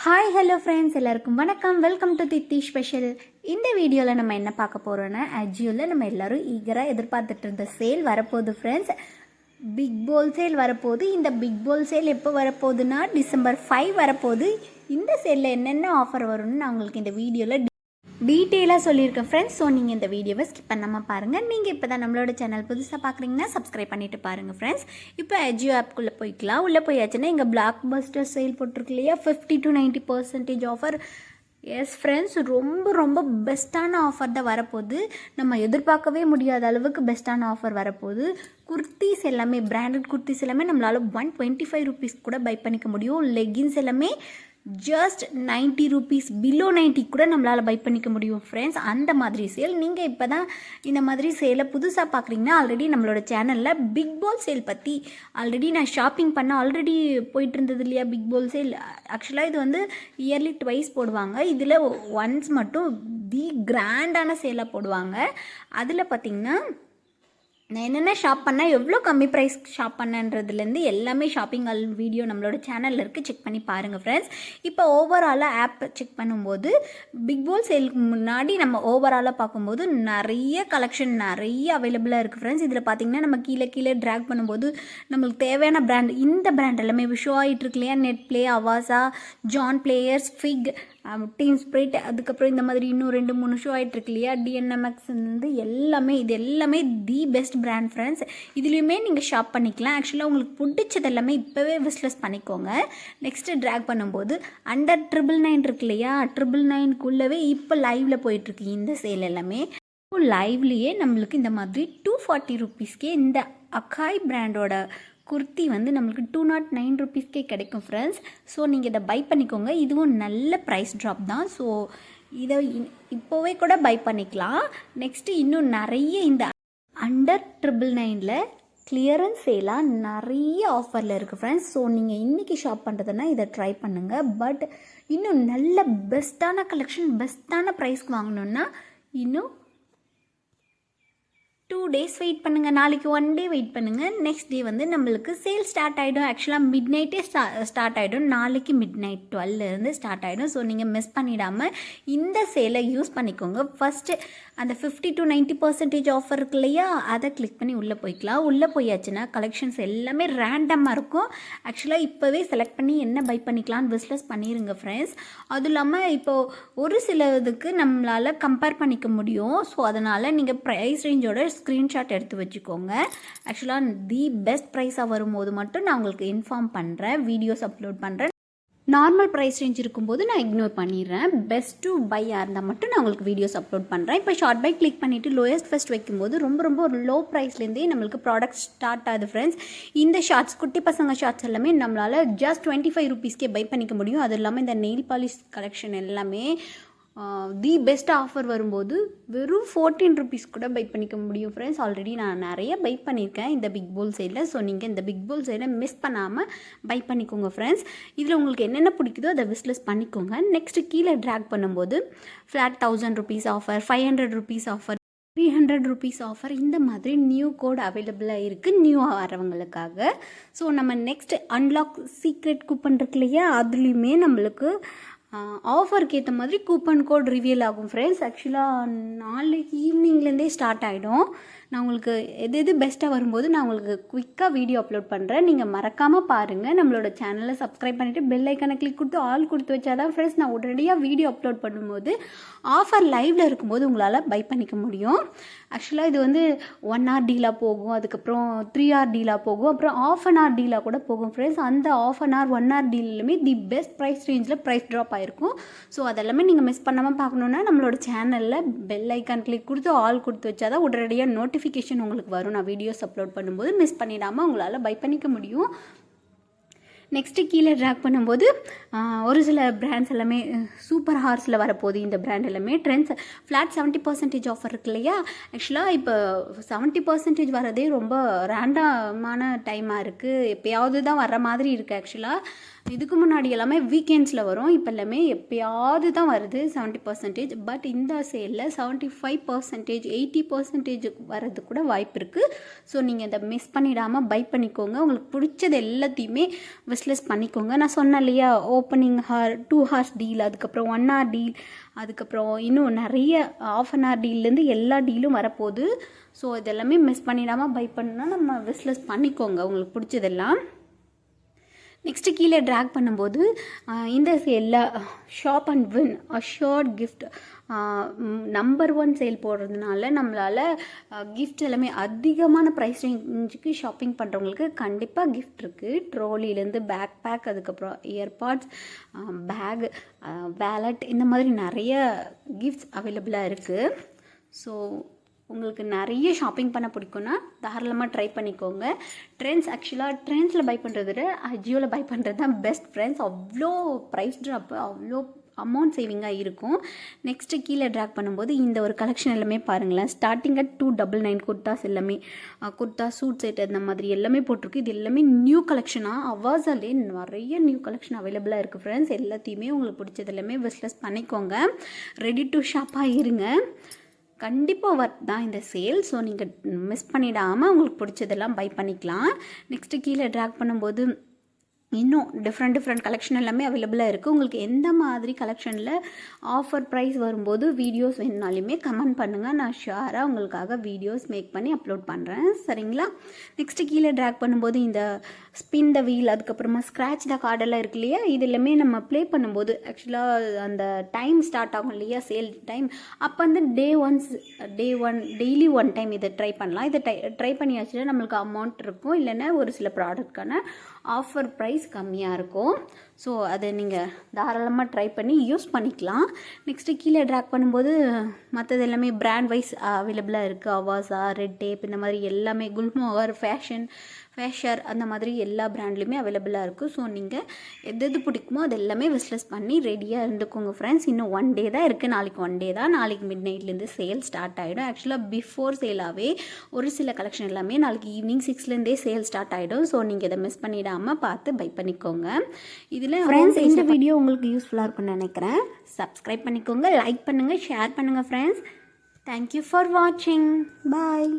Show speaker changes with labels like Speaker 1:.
Speaker 1: Hi hello friends, எல்லாருக்கும் வணக்கம். Welcome to Thithi special. இந்த வீடியோவில் நம்ம என்ன பார்க்க போகிறோன்னா, அஜியோவில் நம்ம எல்லோரும் ஈகராக எதிர்பார்த்துட்டு இருந்த சேல் வரப்போகுது ஃப்ரெண்ட்ஸ். பிக் போல் சேல் வரப்போகுது. இந்த பிக் போல் சேல் எப்போ வரப்போகுதுன்னா December 5 வரப்போகுது. இந்த சேலில் என்னென்ன ஆஃபர் வரும்னு நான் உங்களுக்கு இந்த வீடியோவில் டீட்டெயிலாக சொல்லியிருக்கேன் ஃப்ரெண்ட்ஸ். ஸோ நீங்கள் இந்த வீடியோவை ஸ்கிப் பண்ணாமல் பாருங்கள். நீங்கள் இப்போ தான் நம்மளோட சேனல் புதுசாக பார்க்குறீங்கன்னா சப்ஸ்கிரைப் பண்ணிவிட்டு பாருங்கள் ஃப்ரெண்ட்ஸ். இப்போ அஜியோ ஆப்குள்ளே போய்க்கலாம். உள்ளே போயாச்சுன்னா இங்கே பிளாக் பஸ்டர் சேல் போட்டிருக்கு இல்லையா, 50 to 90% ஆஃபர். எஸ் ஃப்ரெண்ட்ஸ், ரொம்ப ரொம்ப பெஸ்ட்டான ஆஃபர் தான் வரப்போகுது. நம்ம எதிர்பார்க்கவே முடியாத அளவுக்கு பெஸ்ட்டான ஆஃபர் வரப்போகுது. குர்த்திஸ் எல்லாமே, பிராண்டட் குர்த்திஸ் எல்லாமே நம்மளால் 125 rupees கூட பை பண்ணிக்க முடியும். லெகின்ஸ் எல்லாமே ஜஸ்ட் 90 rupees, பிலோ 90 கூட நம்மளால் பை பண்ணிக்க முடியும் ஃப்ரெண்ட்ஸ். அந்த மாதிரி சேல். நீங்கள் இப்போ தான் இந்த மாதிரி சேலை புதுசாக பார்க்குறீங்கன்னா, ஆல்ரெடி நம்மளோட சேனலில் பிக் போல் சேல் பற்றி ஆல்ரெடி நான் ஷாப்பிங் பண்ண ஆல்ரெடி போயிட்டு இருந்தது இல்லையா பிக் போல் சேல். ஆக்சுவலாக இது வந்து இயர்லி ட்வைஸ் போடுவாங்க. இதில் ஒன்ஸ் மட்டும் தி கிராண்டான சேலாக போடுவாங்க. அதில் பார்த்திங்கன்னா நான் என்னென்ன ஷாப் பண்ணேன், எவ்வளோ கம்மி ப்ரைஸ் ஷாப் பண்ணன்றதுலேருந்து எல்லாமே ஷாப்பிங் வீடியோ நம்மளோட சேனலில் இருக்குது. செக் பண்ணி பாருங்கள் ஃப்ரெண்ட்ஸ். இப்போ ஓவராலாக ஆப் செக் பண்ணும்போது பிக் போல் சேலுக்கு முன்னாடி நம்ம ஓவராலாக பார்க்கும்போது நிறைய கலெக்ஷன் நிறைய அவைலபிளாக இருக்குது ஃப்ரெண்ட்ஸ். இதில் பார்த்திங்கன்னா நம்ம கீழே ட்ராக் பண்ணும்போது நம்மளுக்கு தேவையான பிராண்ட், இந்த பிராண்ட் எல்லாமே ஷோ ஆகிட்டு இருக்கு இல்லையா, Netplay, Avaasa, John Players, Fig, Team Spirit, அதுக்கப்புறம் இந்த மாதிரி இன்னும் 2-3 ஷோ ஆகிட்டு இருக்கு இல்லையா, டிஎன்எம்எக்ஸ் வந்து எல்லாமே, இது எல்லாமே தி பெஸ்ட் பிராண்ட் ஃப்ரெண்ட்ஸ். இதுலேயுமே நீங்கள் ஷாப் பண்ணிக்கலாம். ஆக்சுவலாக உங்களுக்கு பிடிச்சது எல்லாமே இப்போவே விஸ்லெஸ் பண்ணிக்கோங்க. நெக்ஸ்ட்டு ட்ராக் பண்ணும்போது அண்டர் 999 இருக்கு இல்லையா, 999க்குள்ளவே இப்போ லைவில் போயிட்டுருக்கு இந்த சேல் எல்லாமே. லைவ்லேயே நம்மளுக்கு இந்த மாதிரி 240 rupeesக்கே இந்த அக்காய் பிராண்டோட குர்த்தி வந்து நம்மளுக்கு 209 rupeesக்கே கிடைக்கும் ஃப்ரெண்ட்ஸ். ஸோ நீங்கள் இதை பை பண்ணிக்கோங்க. இதுவும் நல்ல ப்ரைஸ் ட்ராப் தான். ஸோ இதை இப்போவே கூட பை பண்ணிக்கலாம். நெக்ஸ்ட்டு இன்னும் நிறைய இந்த அண்டர் 999ல் கிளியரன்ஸ் சேலாக நிறைய ஆஃபரில் இருக்குது ஃப்ரெண்ட்ஸ். ஸோ நீங்கள் இன்றைக்கி ஷாப் பண்ணுறதுன்னா இதை ட்ரை பண்ணுங்கள். பட் இன்னும் நல்ல பெஸ்ட்டான கலெக்ஷன், பெஸ்ட்டான ப்ரைஸ்க்கு வாங்கணுன்னா இன்னும் 2 days வெயிட் பண்ணுங்கள். நாளைக்கு 1 day வெயிட் பண்ணுங்கள். நெக்ஸ்ட் டே வந்து நம்மளுக்கு சேல் ஸ்டார்ட் ஆகிடும். ஆக்சுவலாக மிட் நைட்டே ஸ்டார்ட் ஆகிடும். நாளைக்கு மிட் நைட் 12 ஸ்டார்ட் ஆகிடும். ஸோ நீங்கள் மிஸ் பண்ணிடாமல் இந்த சேலை யூஸ் பண்ணிக்கோங்க. ஃபஸ்ட்டு அந்த 50 to 90% ஆஃபர் இருக்கு இல்லையா, அதை கிளிக் பண்ணி உள்ளே போய்க்கலாம். உள்ளே போயாச்சுன்னா கலெக்ஷன்ஸ் எல்லாமே ரேண்டமாக இருக்கும். ஆக்சுவலாக இப்போவே செலக்ட் பண்ணி என்ன பை பண்ணிக்கலான்னு விஸ்லெஸ் பண்ணிடுங்க ஃப்ரெண்ட்ஸ். அதுவும் இல்லாமல் இப்போது ஒரு சில இதுக்கு நம்மளால் கம்பேர் பண்ணிக்க முடியும். ஸோ அதனால் நீங்கள் ப்ரைஸ் ரேஞ்சோட ஸ்க்ரீன்ஷாட் எடுத்து வச்சுக்கோங்க. ஆக்சுவலாக தி பெஸ்ட் ப்ரைஸாக வரும்போது மட்டும் நான் உங்களுக்கு இன்ஃபார்ம் பண்ணுறேன், வீடியோஸ் அப்லோட் பண்ணுறேன். நார்மல் ப்ரைஸ் ரேஞ்ச் இருக்கும்போது நான் இக்னோர் பண்ணிடுறேன். பெஸ்ட் டு பையாக இருந்தால் மட்டும் நான் உங்களுக்கு வீடியோஸ் அப்லோட் பண்ணுறேன். இப்போ ஷார்ட் பை கிளிக் பண்ணிவிட்டு லோயஸ்ட் ஃபஸ்ட் வைக்கும்போது ரொம்ப ஒரு லோ ப்ரைஸ்லேருந்தே நம்மளுக்கு ப்ராடக்ட் ஸ்டார்ட் ஆகுது ஃப்ரெண்ட்ஸ். இந்த ஷார்ட்ஸ், குட்டி பசங்க ஷார்ட்ஸ் எல்லாமே நம்மளால் ஜஸ்ட் 25 rupeesக்கே பை பண்ணிக்க முடியும். அது இல்லாமல் இந்த நெயில் பாலிஷ் கலெக்ஷன் எல்லாமே தி பெஸ்ட் ஆஃபர் வரும்போது வெறும் 14 rupees கூட பை பண்ணிக்க முடியும் ஃப்ரெண்ட்ஸ். ஆல்ரெடி நான் நிறைய பை பண்ணியிருக்கேன் இந்த பிக் போல் சேலில். ஸோ நீங்கள் இந்த பிக் போல் சேலில் மிஸ் பண்ணாமல் பை பண்ணிக்கோங்க ஃப்ரெண்ட்ஸ். இதில் உங்களுக்கு என்னென்ன பிடிக்குதோ அதை விஸ்லெஸ் பண்ணிக்கோங்க. நெக்ஸ்ட்டு கீழே ட்ராக் பண்ணும்போது flat 1000 rupees offer, 500 rupees offer, 300 rupees offer, இந்த மாதிரி நியூ கோட் அவைலபிளாக இருக்குது நியூ வரவங்களுக்காக. ஸோ நம்ம நெக்ஸ்ட் அன்லாக் சீக்ரெட் கூப்பன் இருக்கு இல்லையா, அதுலேயுமே நம்மளுக்கு ஆஃபருக்கு ஏற்ற மாதிரி கூப்பன் கோட் ரிவீல் ஆகும் ஃப்ரெண்ட்ஸ். ஆக்சுவலாக நாளைக்கு ஈவினிங்லேருந்தே ஸ்டார்ட் ஆகிடும். நான் உங்களுக்கு எது பெஸ்ட்டாக வரும்போது நான் உங்களுக்கு குயிக்காக வீடியோ அப்லோட் பண்ணுறேன். நீங்கள் மறக்காமல் பாருங்கள். நம்மளோட சேனலை சப்ஸ்கிரைப் பண்ணிவிட்டு பெல் ஐக்கானை கிளிக் கொடுத்து ஆல் கொடுத்து வச்சா தான் ஃப்ரெண்ட்ஸ் நான் உடனடியாக வீடியோ அப்லோட் பண்ணும்போது ஆஃபர் லைவில் இருக்கும்போது உங்களால் பை பண்ணிக்க முடியும். ஆக்சுவலாக இது வந்து 1 hour டீலாக போகும், அதுக்கப்புறம் 3 hour டீலாக போகும், அப்புறம் ½ an hour டீலாக கூட போகும் ஃப்ரெண்ட்ஸ். அந்த ½ an hour 1 hour டீலுமே தி பெஸ்ட் ப்ரைஸ் ரேஞ்சில் ப்ரைஸ் ட்ராப் ஆகிருக்கும். ஸோ அதெல்லாமே நீங்கள் மிஸ் பண்ணாமல் பார்க்கணுன்னா நம்மளோட சேனலில் பெல் ஐக்கான் கிளிக் கொடுத்து ஆல் கொடுத்து வச்சா தான் உடனடியாக நோட்டிஃபிகேஷன் உங்களுக்கு வரும். நான் வீடியோஸ் அப்லோட் பண்ணும்போது மிஸ் பண்ணிடாமல் உங்களால் பை பண்ணிக்க முடியும். நெக்ஸ்ட்டு கீழே ட்ராக் பண்ணும்போது ஒரு சில பிராண்ட்ஸ் எல்லாமே சூப்பர் ஹார்ஸில் வரப்போகுது. இந்த பிராண்ட் எல்லாமே ட்ரெண்ட்ஸ் ஃப்ளாட் 70% ஆஃபர் இருக்கு இல்லையா. ஆக்சுவலாக இப்போ 70% வரதே ரொம்ப ரேண்டமான டைமாக இருக்குது. எப்போயாவது தான் வர்ற மாதிரி இருக்குது. ஆக்சுவலாக இதுக்கு முன்னாடி எல்லாமே வீக்கெண்ட்ஸில் வரும், இப்போ எல்லாமே எப்பயாவது தான் வருது 70%. பட் இந்த சேலில் 75%, 80% வர்றது கூட வாய்ப்பு இருக்குது. ஸோ நீங்கள் இதை மிஸ் பண்ணிடாமல் பை பண்ணிக்கோங்க. உங்களுக்கு பிடிச்சது எல்லாத்தையுமே விஸ்லெஸ் பண்ணிக்கோங்க. நான் சொன்னேன் இல்லையா, ஓப்பனிங் 2 hours டீல், அதுக்கப்புறம் 1 hour டீல், அதுக்கப்புறம் இன்னும் நிறைய ½ an hour டீல்லேருந்து எல்லா டீலும் வரப்போகுது. ஸோ இதெல்லாமே மிஸ் பண்ணிடாமல் பை பண்ணால் நம்ம விஸ்லெஸ் பண்ணிக்கோங்க உங்களுக்கு பிடிச்சதெல்லாம். நெக்ஸ்ட்டு கீழே ட்ராக் பண்ணும்போது இந்த சேலில் shop and win assured gift number 1 sale போடுறதுனால நம்மளால் கிஃப்ட் எல்லாமே அதிகமான ப்ரைஸ் ரேஞ்சுக்கு ஷாப்பிங் பண்ணுறவங்களுக்கு கண்டிப்பாக கிஃப்ட் இருக்குது. ட்ரோலிலேருந்து பேக் பேக், அதுக்கப்புறம் இயர்பாட்ஸ், பேக், வேலட், இந்த மாதிரி நிறைய கிஃப்ட்ஸ் அவைலபிளாக இருக்குது. ஸோ உங்களுக்கு நிறைய ஷாப்பிங் பண்ண பிடிக்கும்னா தாராளமாக ட்ரை பண்ணிக்கோங்க. ஆக்சுவலாக ட்ரெண்ட்ஸில் பை பண்ணுறத விட அஜியோவில் பை பண்ணுறது தான் பெஸ்ட் ஃப்ரெண்ட்ஸ். அவ்வளோ ப்ரைஸ் ட்ராப்பு, அவ்வளோ அமௌண்ட் சேவிங்காக இருக்கும். நெக்ஸ்ட்டு கீழே ட்ராக் பண்ணும்போது இந்த ஒரு கலெக்ஷன் எல்லாமே பாருங்களேன். ஸ்டார்டிங் அட் 299 குர்தாஸ் எல்லாமே, குர்தா சூட் செட் அந்த மாதிரி எல்லாமே போட்டிருக்கு. இது எல்லாமே நியூ கலெக்ஷனாக அவாஸாலே நிறைய நியூ கலெக்ஷன் அவைலபிளாக இருக்குது ஃப்ரெண்ட்ஸ். எல்லாத்தையுமே உங்களுக்கு பிடிச்சது எல்லாமே விஸ்லெஸ் பண்ணிக்கோங்க. ரெடி டு ஷாப்பாக இருங்க. கண்டிப்பாக ஒர்க் தான் இந்த சேல். ஸோ நீங்கள் மிஸ் பண்ணிடாமல் உங்களுக்கு பிடிச்சதெல்லாம் பை பண்ணிக்கலாம். நெக்ஸ்ட்டு கீழே ட்ராக் பண்ணும்போது இன்னும் டிஃப்ரெண்ட் கலெக்ஷன் எல்லாமே அவைலபிளாக இருக்குது. உங்களுக்கு எந்த மாதிரி கலெக்ஷனில் ஆஃபர் ப்ரைஸ் வரும்போது வீடியோஸ் வேணுனாலுமே கமெண்ட் பண்ணுங்கள். நான் ஷுவராக உங்களுக்காக வீடியோஸ் மேக் பண்ணி அப்லோட் பண்ணுறேன், சரிங்களா? நெக்ஸ்ட்டு கீழே ட்ராக் பண்ணும்போது இந்த ஸ்பின் த வீல், அதுக்கப்புறமா ஸ்க்ராட்ச் த கார்டெல்லாம் இருக்கு இல்லையா, இது எல்லாமே நம்ம ப்ளே பண்ணும்போது ஆக்சுவலாக அந்த டைம் ஸ்டார்ட் ஆகும் இல்லையா, சேல் டைம், அப்போ வந்து டெய்லி ஒன் டைம் இதை ட்ரை பண்ணலாம். இதை ட்ரை பண்ணியாச்சுன்னா நம்மளுக்கு அமௌண்ட் இருக்கும், இல்லைன்னா ஒரு சில ப்ராடக்ட்கான ஆஃபர் ப்ரைஸ் கம்மியாக இருக்கும். ஸோ அதை நீங்கள் தாராளமாக ட்ரை பண்ணி யூஸ் பண்ணிக்கலாம். நெக்ஸ்ட்டு கீழே ட்ராக் பண்ணும்போது மற்றது எல்லாமே பிராண்ட் வைஸ் அவைலபிளாக இருக்குது. அவாஸா, ரெட் டேப், இந்த மாதிரி எல்லாமே, குல்மோவர், ஃபேஷர், அந்த மாதிரி எல்லா பிராண்ட்லேயுமே அவைலபிளாக இருக்குது. ஸோ நீங்கள் எது பிடிக்குமோ அது எல்லாமே விஸ்லெஸ் பண்ணி ரெடியாக இருந்துக்கோங்க ஃப்ரெண்ட்ஸ். இன்னும் 1 day தான் இருக்குது. நாளைக்கு 1 day தான். நாளைக்கு மிட் நைட்லேருந்து சேல் ஸ்டார்ட் ஆகிடும். ஆக்சுவலாக பிஃபோர் சேலாகவே ஒரு சில கலெக்ஷன் எல்லாமே நாளைக்கு ஈவினிங் 6லேருந்தே சேல் ஸ்டார்ட் ஆகிடும். ஸோ நீங்கள் இதை மிஸ் பண்ணிடாமல் பார்த்து பை பண்ணிக்கோங்க. இதில் ஃப்ரெண்ட்ஸ் இந்த வீடியோ உங்களுக்கு யூஸ்ஃபுல்லாக இருக்கும்னு நினைக்கிறேன். சப்ஸ்கிரைப் பண்ணிக்கோங்க, லைக் பண்ணுங்கள், ஷேர் பண்ணுங்கள் ஃப்ரெண்ட்ஸ். தேங்க்யூ ஃபார் வாட்சிங். பாய்.